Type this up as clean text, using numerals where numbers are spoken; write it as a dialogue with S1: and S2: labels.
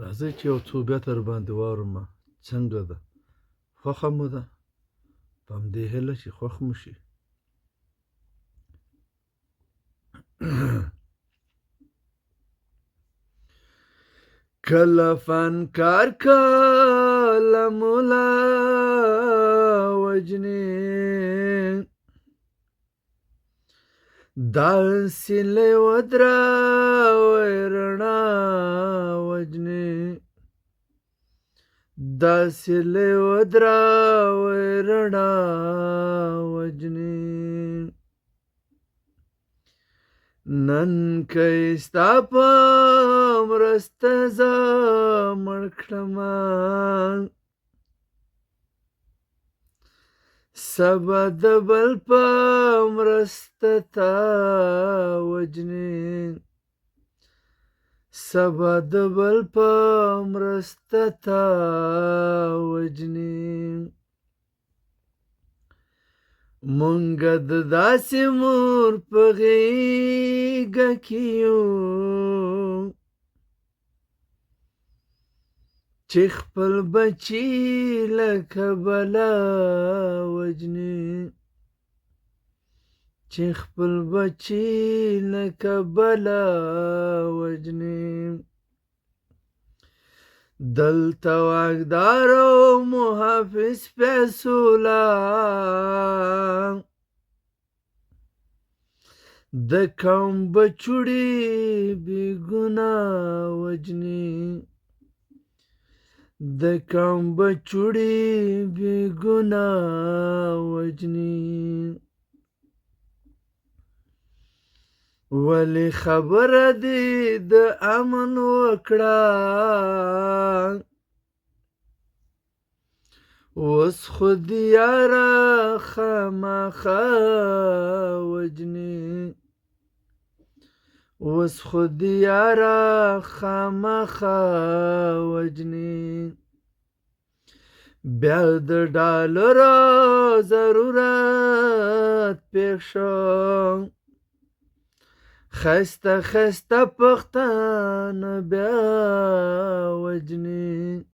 S1: راځئ چې یو څو بیا تر باندې واورمه څنګه ده، خوښه مو ده؟ په همدې هیله چې خوښ مو شي. کله فنکار کله ملا وجنې، داسې لیوه دراوی رڼا وجنې، داسې لیوه دراوی رڼا وجنې. نن که یې ستا په مرسته زه مړ کړمه، سبا د بل په مرسته تا وجنې، سبا د بل په مرسته تا وجنې. مونږه د داسې مور په غېږه کې یو چې خپل بچي لکه بلا وجنې، چې خپل بچي لکه بلا وجنې. دلته واکدار او محافظ فیصله د قوم بچوړي بې ګناه وجنې، د قوم بچوړي بې ګناه وجنې. ولې خبره دې د امن وکړه، اوس خو دې یاره خامخا وجنې، اوس خو دې یاره خامخا وجنې. بیا د ډالرو ضرورت پېښ شو، ښایسته ښایسته پښتانه بیا وجنې.